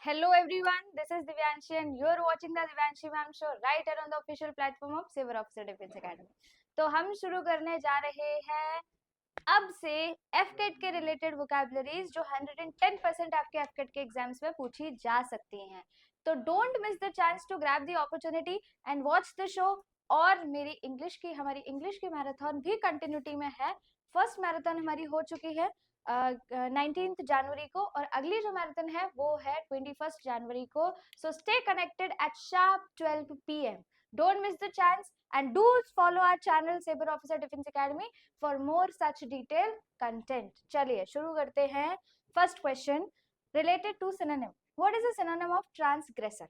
Hello everyone, this is Divyanshi and you are watching the Divyanshi Ma'am Show right here on the official platform of Civil Officer Defense Academy. तो हम शुरू करने जा रहे हैं अब से एफकेट के रिलेटेड वोकैबुलरीज जो 110% आपके एफकेट के एग्जाम्स में पूछी जा सकती हैं. तो don't miss the chance to grab the opportunity and watch the show. और हमारी इंग्लिश की मैराथन भी कंटिन्यूटी में है. फर्स्ट मैराथन हमारी हो चुकी है 19 जनवरी को और अगली जो मैराथन है वो है 21 जनवरी को. So stay connected eight sharp 12 PM. Don't miss the chance and do follow our channel Saber Officer Defense Academy for more such detailed content. चलिए शुरू करते हैं. First question related to synonym. What is a synonym of transgressor?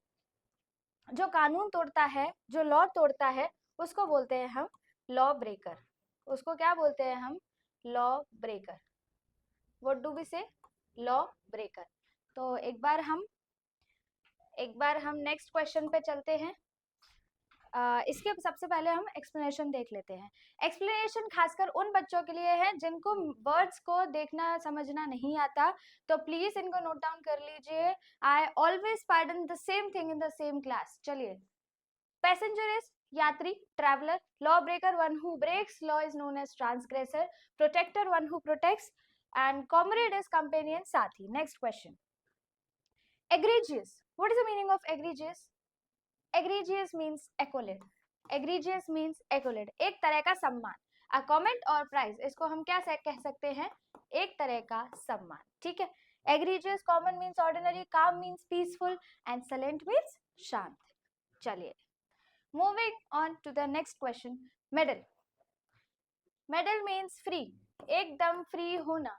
जो कानून तोड़ता है, जो law तोड़ता है, उसको बोलते हैं हम लॉ ब्रेकर. उसको क्या बोलते हैं हम? Law breaker. What do we say? Law breaker. तो एक बार हम नेक्स्ट क्वेश्चन पे चलते हैं. इसके सबसे पहले हम एक्सप्लेनेशन देख लेते हैं. एक्सप्लेनेशन खासकर उन बच्चों के लिए है जिनको वर्ड्स को देखना समझना नहीं आता, तो प्लीज इनको नोट डाउन कर लीजिए. I always pardon the same thing in the same class. चलिए. पैसेंजर इज यात्री, traveller. Law breaker one who breaks law is known as transgressor. Protector one who protects and comrade is companion, साथी. Next question. Egregious. What is the meaning of egregious? Egregious means accolade. Egregious means accolade. एक तरह का सम्मान. A comment or prize. इसको हम क्या कह सकते हैं? एक तरह का सम्मान. ठीक है. Egregious, common means ordinary, calm means peaceful and silent means शांत. चलिए. Moving on to the next question. Medal. Medal means free. एकदम free होना.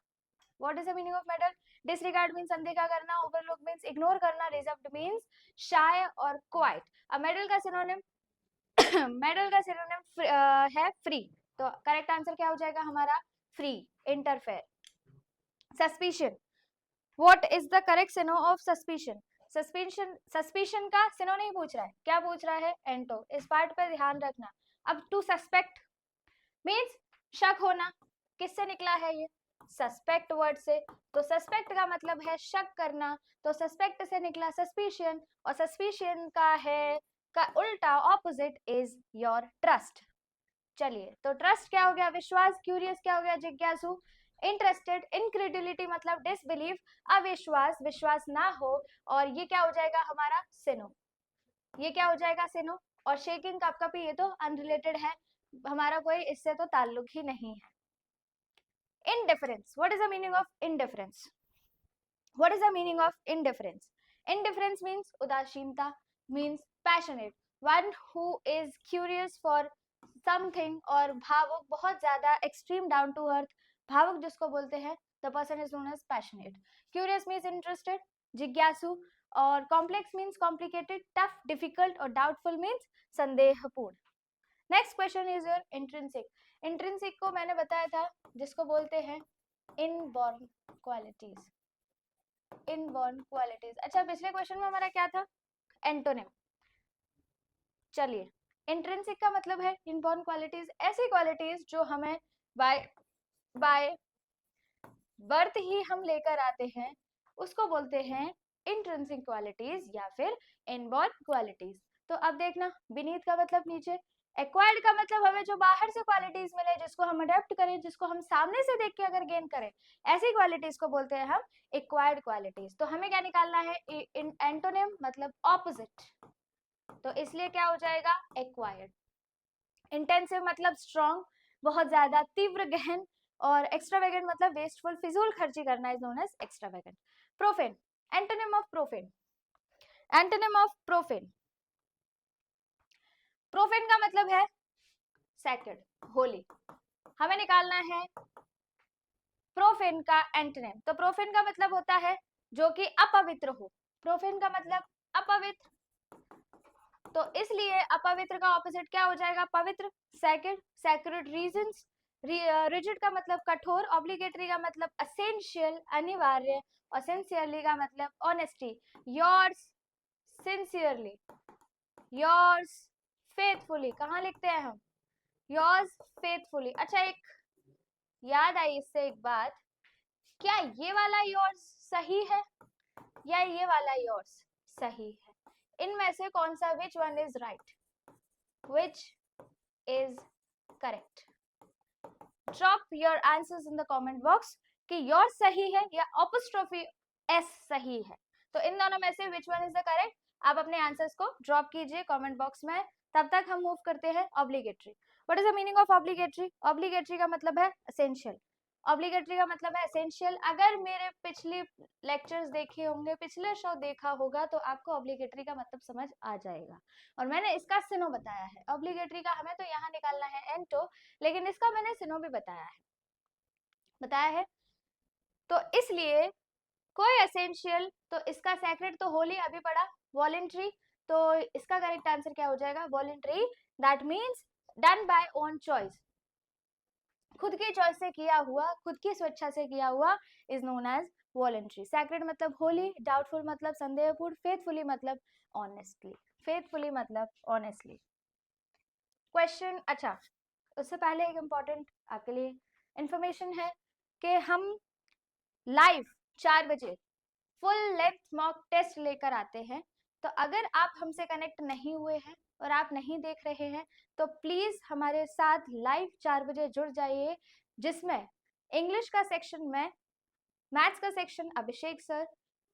What is the meaning of medal? Disregard means अनदेखा करना, overlook means ignore करना, reserved means shy और quiet. अब medal का synonym है free. तो correct answer क्या हो जाएगा हमारा? Free, interfere. Suspicion. What is the correct synonym of suspicion? Suspicion का synonym नहीं पूछ रहा है. क्या पूछ रहा है? Ento. इस पार्ट पे ध्यान रखना. अब to suspect means शक होना. किससे निकला है ये? सस्पेक्ट वर्ड से. तो सस्पेक्ट का मतलब है शक करना, तो सस्पेक्ट से निकला सस्पिशियन, और सस्पिशियन का उल्टा ऑपोजिट इज योर ट्रस्ट. चलिए. तो ट्रस्ट क्या हो गया? विश्वास. क्यूरियस क्या हो गया? जिज्ञासु. इंटरेस्टेड. इनक्रेडिलिटी मतलब डिसबिलीव, अविश्वास, विश्वास ना हो, और ये क्या हो जाएगा हमारा? सिनो. ये क्या हो जाएगा? सिनो. और शेकिंग कपकपी ये तो अनरिलेटेड है, हमारा कोई इससे तो ताल्लुक ही नहीं है. Indifference. What is the meaning of indifference? What is the meaning of indifference? Indifference means उदासीनता, means passionate. One who is curious for something, और भावुक, बहुत ज्यादा extreme down to earth. भावुक जिसको बोलते हैं, the person is known as passionate. Curious means interested, जिज्ञासु, और complex means complicated, tough, difficult, और doubtful means संदेहपूर्ण. Next question is your intrinsic. Intrinsic को मैंने बताया था जिसको बोलते हैं इनबॉर्न क्वालिटीज. Inborn qualities. अच्छा, पिछले क्वेश्चन में हमारा क्या था? एंटोनिम. चलिए. इंट्रिंसिक का मतलब है इनबॉर्न क्वालिटीज, ऐसी क्वालिटीज जो हमें बाय बर्थ ही हम लेकर आते हैं, उसको बोलते हैं इंट्रिंसिक क्वालिटीज या फिर इनबॉर्न क्वालिटीज. तो अब देखना, बीनीथ का मतलब नीचे, एक्वायर्ड का मतलब हमें जो बाहर से क्वालिटीज मिले, जिसको हम अडेप्ट करें, जिसको हम सामने से देख के अगर गेन करें, ऐसी क्वालिटीज को बोलते हैं हम एक्वायर्ड क्वालिटीज. तो हमें क्या निकालना है? एंटोनिम मतलब ऑपोजिट, तो इसलिए क्या हो जाएगा? एक्वायर्ड. इंटेंसिव मतलब स्ट्रॉन्ग, बहुत ज्यादा तीव्र, गहन, और एक्स्ट्रावेगेंट मतलब वेस्टफुल, फिजूल खर्ची करना, is known as extravagant. Profane. Antonym of profane. Antonym of profane. Profane का मतलब है सैक्रेड, होली. हमें निकालना है प्रोफेन का एंटोनिम. तो प्रोफेन का मतलब होता है जो कि अपवित्र हो. प्रोफेन का मतलब अपवित्र, तो इसलिए अपवित्र का ऑपोजिट क्या हो जाएगा? पवित्र. सैक्रेड. Sacred reasons. रिजिड का मतलब कठोर. ऑब्लिगेटरी का मतलब असेंशियल, अनिवार्य, और सिंसियरली का मतलब honesty. Yours sincerely, yours faithfully. कहाँ लिखते हैं हम? Yours faithfully. अच्छा, एक याद आई इससे एक बात, क्या ये वाला योर्स सही है? या ये वाला योर्स सही है? इनमें से कौन सा which one is right, which is correct? Drop your answers in the comment box कि योर्स सही है या अपोस्ट्रोफी एस सही है। तो इन दोनों में से which one is the correct, आप अपने आंसर्स को ड्रॉप कीजिए कमेंट बॉक्स में। तब तक हम मूव करते हैं obligatory. What is the meaning of obligatory? Obligatory का मतलब है एसेंशियल। ऑब्लिगेटरी का मतलब है एसेंशियल। अगर मेरे पिछले लेक्चर्स देखे होंगे, पिछले शो देखा होगा, तो आपको ऑब्लिगेटरी का मतलब समझ आ जाएगा। और मैंने इसका सिनो बताया है। ऑब्लिगेटरी का हमें तो यहाँ निकालना है एंटो, लेकिन इसका मैंने सिनो भी बताया है। तो इसलिए कोई एसेंशियल, तो इसका सेक्रेट तो होली अभी पढ़ा, वॉलेंट्री, तो इसका करेक्ट आंसर क्या हो जाएगा? Voluntary, that means done by own choice, खुद की चॉइस से किया हुआ, खुद की स्वेच्छा से किया हुआ is known as voluntary. Sacred मतलब होली, डाउटफुल मतलब संदेहपूर्ण, फेथफुली मतलब ऑनेस्टली, फेथफुली मतलब ऑनेस्टली। क्वेश्चन, अच्छा उससे पहले एक इम्पॉर्टेंट आपके लिए इंफॉर्मेशन है कि हम लाइव 4 बजे फुल लेंथ मॉक टेस्ट लेकर आते हैं। तो अगर आप हमसे कनेक्ट नहीं हुए हैं और आप नहीं देख रहे हैं, तो प्लीज हमारे साथ लाइव 4 बजे जुड़ जाइए, जिसमें इंग्लिश का सेक्शन में, मैथ्स का सेक्शन अभिषेक सर,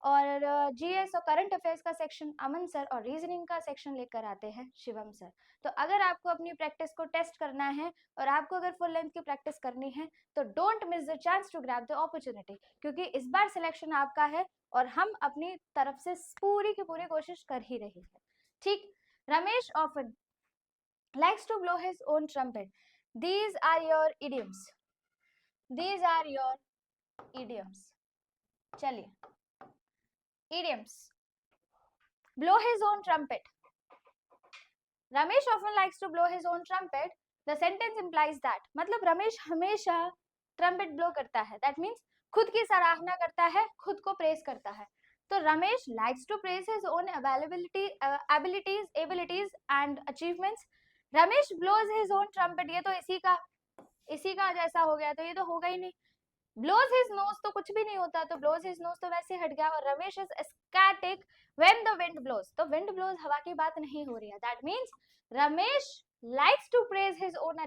और जीएस और करंट अफेयर्स का सेक्शन अमन सर, और रीजनिंग का सेक्शन लेकर आते हैं शिवम सर। तो अगर आपको अपनी प्रैक्टिस को टेस्ट करना है और आपको अगर फुल लेंथ की प्रैक्टिस करनी है, तो don't miss the chance to grab the opportunity, क्योंकि इस बार सिलेक्शन आपका है और हम अपनी तरफ से पूरी की पूरी कोशिश कर ही रहे हैं। ठीक, Ramesh often likes to blow his own trumpet. These are your idioms. These are your idioms. चलिए, idioms. Blow his own trumpet. Ramesh often likes to blow his own trumpet. The sentence implies that, मतलब रमेश हमेशा trumpet blow करता है, that means खुद की सराहना करता है, खुद को प्रेस करता है। तो Ramesh likes to praise his own abilities and achievements. Ramesh blows his own trumpet, ये तो इसी का जैसा हो गया, तो ये तो होगा ही नहीं। blows his nose तो कुछ भी नहीं होता, तो blows his nose तो वैसे हट गया। और Ramesh is ecstatic when the wind blows, तो wind blows हवा की बात नहीं हो रही है, that means Ramesh likes to praise his own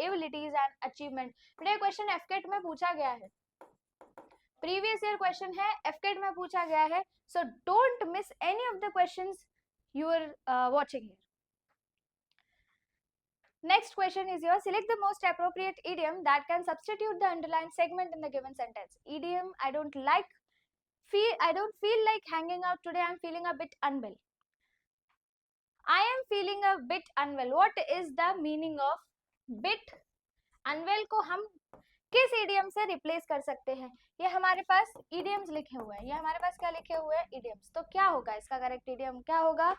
abilities and achievement। ये क्वेश्चन एफकेट में पूछा गया है, प्रीवियस ईयर क्वेश्चन है, एफकेट में पूछा गया है, so don't miss any of the questions you are watching here. Next question is yours. Select the most appropriate idiom that can substitute the underlined segment in the given sentence. Idiom, I don't feel like hanging out today. I'm feeling a bit unwell. I am feeling a bit unwell. What is the meaning of bit unwell? को हम किस idiom से replace कर सकते हैं? ये हमारे पास idioms लिखे हुए हैं, ये हमारे पास क्या लिखे हुए हैं? idioms। तो क्या होगा इसका correct idiom? क्या होगा?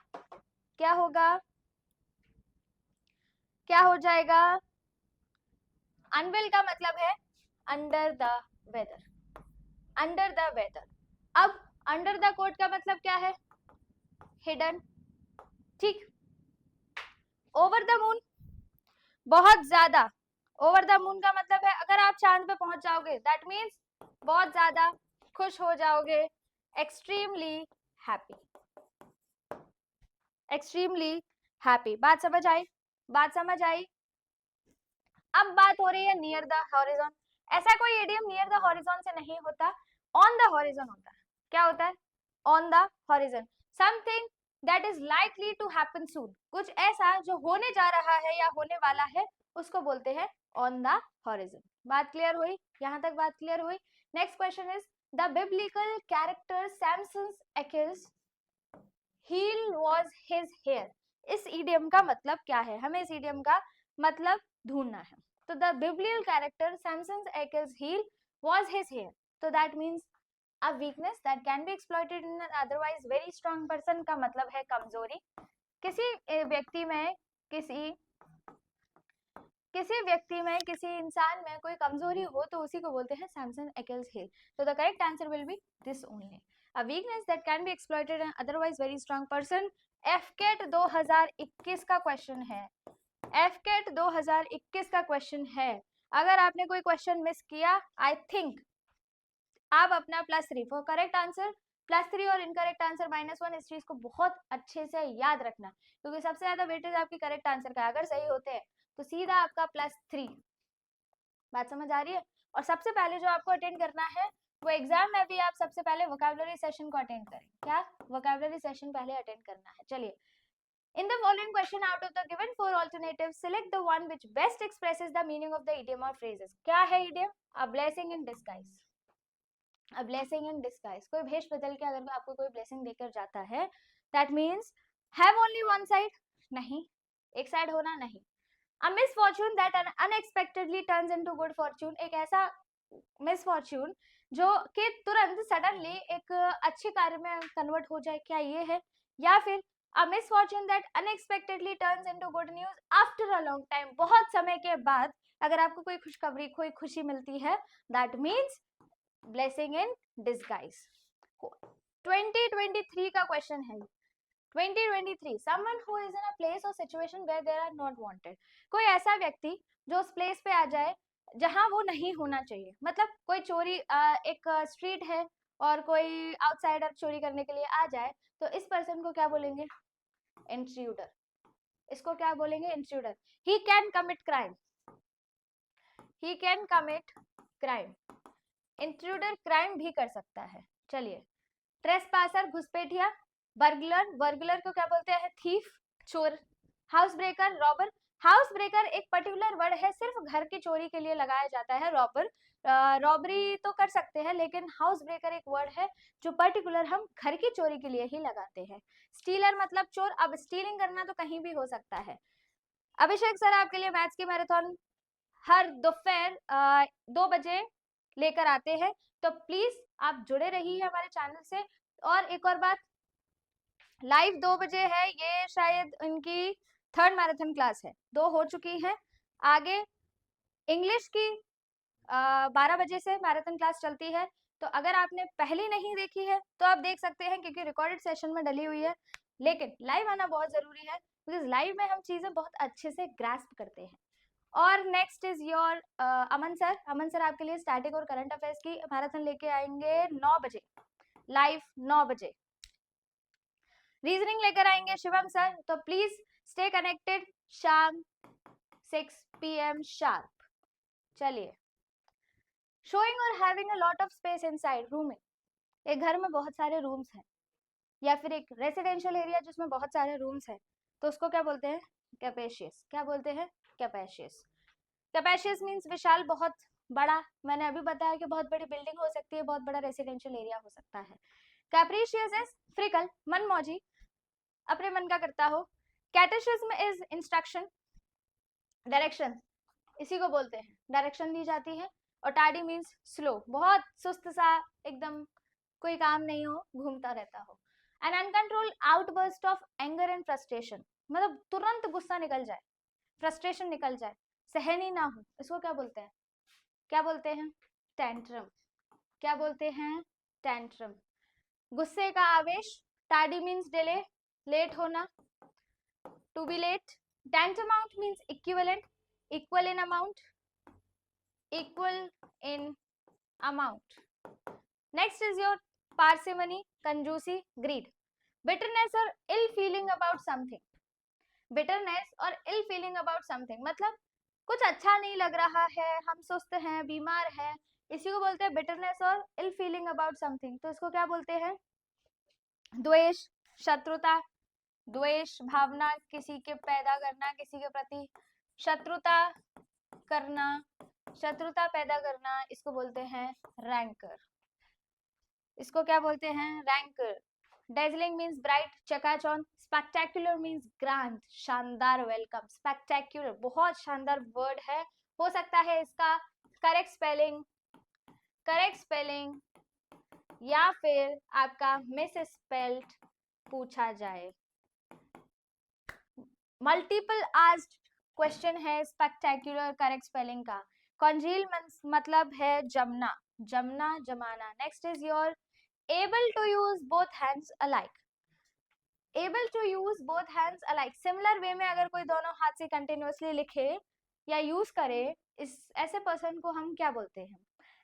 क्या हो जाएगा? अनवेल का मतलब है under the weather, under the weather. अब अंडर द कोट का मतलब क्या है? हिडन। ठीक, ओवर द मून, बहुत ज्यादा। ओवर द मून का मतलब है अगर आप चांद पे पहुंच जाओगे, दैट मीन्स बहुत ज्यादा खुश हो जाओगे। Extremely happy, extremely happy. बात समझ आई? बात समझ आई? अब बात हो रही है नियर द हॉरिजॉन। ऐसा कोई इडियम नियर द हॉरिजॉन से नहीं होता, ऑन द हॉरिजॉन होता है। क्या होता है? On the horizon, something that is likely to happen soon, कुछ ऐसा जो होने जा रहा है या होने वाला है, उसको बोलते हैं ऑन द हॉरिजॉन। बात क्लियर हुई? यहां तक बात क्लियर हुई? Next question is the biblical character Samson's Achilles heel was his hair. इस इडियम का मतलब क्या है? हमें इस इडियम का मतलब ढूंढना है। तो the biblical character Samson's Achilles heel was his hair, तो that means a weakness that can be exploited in an otherwise very strong person का मतलब है कमजोरी। किसी व्यक्ति में किसी इंसान में कोई कमजोरी हो तो उसी को बोलते हैं सैमसन एक्किल्स हील। तो the correct answer will be this only, a weakness that can be exploited in otherwise very strong person। एफकेट 2021 का क्वेश्चन है, एफकेट 2021 का क्वेश्चन है। अगर आपने कोई क्वेश्चन मिस किया, आई थिंक आप अपना +3 फॉर करेक्ट आंसर +3 और इनकरेक्ट आंसर -1। इस चीज को बहुत अच्छे से याद रखना, क्योंकि सबसे ज्यादा वेटेज आपकी करेक्ट आंसर का, अगर सही होते हैं तो सीधा आपका +3। बात समझ आ रही है? और सबसे पहले जो आपको अटेंड करना है वो एग्जाम में भी आप सबसे पहले वोकैबुलरी सेशन को अटेंड करें। क्या? वोकैबुलरी सेशन पहले अटेंड करना है। चलिए, in the following question, out of the given 4 alternatives, select the one which best expresses the meaning of the idiom or phrases. क्या है idiom? A blessing in disguise. A blessing in disguise. कोई भेष बदल के अगर आपको कोई blessing देकर जाता है, that means have only one side? नहीं, एक साइड होना नहीं। A misfortune that unexpectedly turns into good fortune, एक ऐसा misfortune जो कि तुरंत सडनली एक अच्छे कार्य में कन्वर्ट हो जाए, क्या ये है? या फिर a misfortune that unexpectedly turns into good news after a long time, बहुत समय के बाद अगर आपको कोई खुशखबरी, कोई खुशी मिलती है, that means blessing in disguise। 2023 का क्वेश्चन है 2023, someone who is in a place or situation where they are not wanted, कोई ऐसा व्यक्ति जो उस प्लेस पे आ जाए जहां वो नहीं होना चाहिए। मतलब कोई चोरी, एक स्ट्रीट है और कोई आउटसाइडर चोरी करने के लिए आ जाए, तो इस पर्सन को क्या बोलेंगे? इंट्रूडर। इसको क्या बोलेंगे? Intruder. He can commit crime, he can commit crime. Intruder crime भी कर सकता है। चलिए, ट्रेसपासर घुसपैठिया, बर्गलर, बर्गलर को क्या बोलते हैं? थीफ, चोर। House breaker, robber. House breaker एक पर्टिकुलर वर्ड है, सिर्फ घर की चोरी के लिए लगाया जाता है। रॉबर, रॉबरी तो कर सकते हैं, लेकिन हाउस ब्रेकर एक वर्ड है जो पर्टिकुलर हम घर की चोरी के लिए ही लगाते हैं। स्टीलर मतलब चोर। अब स्टीलिंग करना तो कहीं भी हो सकता है। अभिषेक सर आपके लिए मैथ्स की मैराथन हर दोपहर 2 बजे लेकर आते हैं, तो प्लीज आप जुड़े रहिए हमारे चैनल से। और एक और बात, लाइव 2 बजे है, ये शायद इनकी 3rd मैराथन क्लास है, 2 हो चुकी हैं। आगे इंग्लिश की 12 बजे से मैराथन क्लास चलती है, तो अगर आपने पहली नहीं देखी है तो आप देख सकते हैं, क्योंकि रिकॉर्डेड सेशन में डली हुई है। लेकिन लाइव आना बहुत जरूरी है, बिकॉज लाइव में हम चीजें बहुत अच्छे से ग्रास्प करते हैं। और next is your Aman sir. Aman sir आपके लिए स्टैटिक और करंट अफेयर्स की मैराथन लेके आएंगे 9 बजे, लाइव 9 बजे। रीजनिंग लेकर आएंगे शिवम सर, तो प्लीज स्टे कनेक्टेड, शाम 6 PM शार्प। चलिए, शोइंग और having a lot of space inside, rooming. एक घर में बहुत सारे रूम्स हैं, या फिर एक रेसिडेंशियल एरिया जिसमें बहुत सारे रूम्स हैं, तो उसको क्या बोलते हैं? कैपेशियस। क्या बोलते हैं? कैपेशियस। कैपेशियस मीन्स विशाल, बहुत बड़ा। मैंने अभी बताया कि बहुत बड़ी बिल्डिंग हो सकती है, बहुत बड़ा रेसिडेंशियल एरिया हो सकता है। कैप्रिशियस इज फ्रिकल, मनमौजी, अपने मन का करता हो। कैटेशिज्म इज इंस्ट्रक्शन, डायरेक्शन, इसी को बोलते हैं, डायरेक्शन दी जाती है। और टार्डी मीन्स स्लो, बहुत सुस्त सा, एकदम कोई काम नहीं हो, घूमता रहता हो। An uncontrolled outburst of anger and frustration, मतलब तुरंत गुस्सा निकल जाए, फ्रस्ट्रेशन निकल जाए, सहनी ना हो, इसको क्या बोलते हैं? क्या बोलते हैं? टेंट्रम। क्या बोलते हैं? टेंट्रम। गुस्से का आवेश, टार्डी मीन्स डिले, लेट होना, to be late. tantamount means equivalent, equal in amount, equal in amount. Next is your parsimony, कंजूसी, greed. bitterness और ill feeling about something, bitterness और ill feeling about something मतलब कुछ अच्छा नहीं लग रहा है, हम सुस्त हैं, बीमार हैं, इसी को बोलते हैं bitterness और ill feeling about something। तो इसको क्या बोलते हैं? द्वेष, शत्रुता, द्वेष भावना, किसी के पैदा करना, किसी के प्रति शत्रुता करना, शत्रुता पैदा करना, इसको बोलते हैं रैंकर। इसको क्या बोलते हैं? रैंकर। डेजलिंग मीन्स ब्राइट, चकाचौंध। स्पेक्टेक्युलर मीन्स ग्रैंड, शानदार, वेलकम। स्पेक्टेक्युलर बहुत शानदार वर्ड है, हो सकता है इसका करेक्ट स्पेलिंग या फिर आपका मिस स्पेल्ड पूछा जाए। मल्टीपल आस्क्ड क्वेश्चन है स्पेक्टेक्युलर करेक्ट स्पेलिंग का। कॉन्जील मतलब है जमना, जमना, जमाना। Next is your able to use both hands alike, able to use both hands alike, similar way में अगर कोई दोनों हाथ से कंटिन्यूअसली लिखे या यूज करे, इस ऐसे पर्सन को हम क्या बोलते हैं?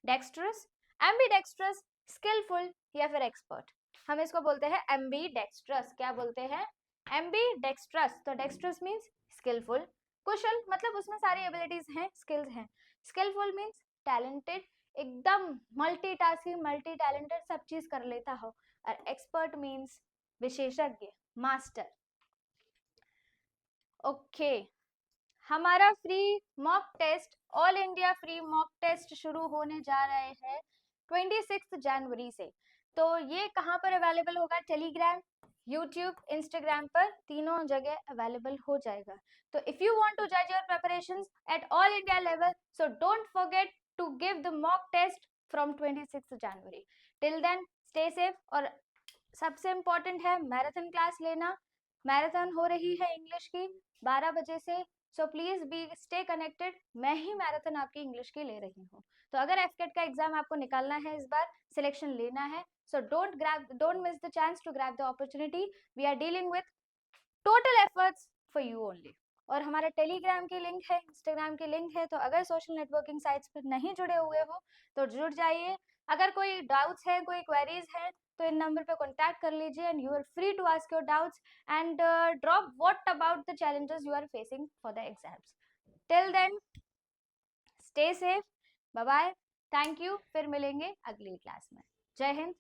डेक्स्ट्रस, एम्बीडेक्स्ट्रस, स्किलफुल, या फिर एक्सपर्ट। हम इसको बोलते हैं एम्बी डेक्स्ट्रस। क्या बोलते हैं? Ambidextrous. तो डेक्स्ट्रस मीन्स स्किलफुल, कुशल मतलब उसमें सारी एबिलिटीज हैं, स्किल्स हैं। स्किलफुल मीन्स टैलेंटेड, एकदम मल्टीटास्किंग, मल्टी टैलेंटेड, सब चीज कर लेता हो। और एक्सपर्ट मीन्स विशेषज्ञ, मास्टर। ओके, हमारा free mock test, all India free mock test शुरू होने जा रहे हैं 26 जनवरी से। तो ये कहाँ पर अवेलेबल होगा? टेलीग्राम, यूट्यूब, इंस्टाग्राम पर, तीनों जगह अवेलेबल हो जाएगा। तो इफ यू वांट टू जज your preparations at all India level, so don't forget to give the mock test from 26 January. Till then stay safe. और सबसे इम्पोर्टेंट है मैराथन क्लास लेना। मैराथन हो रही है इंग्लिश की 12 बजे से, so please be stay connected. मैं ही मैराथन आपकी इंग्लिश की ले रही हूँ। तो अगर एफकेट का एग्जाम आपको निकालना है, इस बार सिलेक्शन लेना है, so don't miss the chance to grab the opportunity. We are dealing with total efforts for you only. और हमारा टेलीग्राम की लिंक है, इंस्टाग्राम की लिंक है। तो अगर सोशल नेटवर्किंग साइट्स पर नहीं जुड़े हुए हो तो जुड़ जाइए। अगर कोई डाउट्स है, कोई क्वेरीज है, तो इन नंबर पे कांटेक्ट कर लीजिए and you are free to ask your doubts and drop what about the challenges you are facing for the exams. Till then, stay safe. Bye bye. Thank you. फिर मिलेंगे अगली class में। जय हिंद।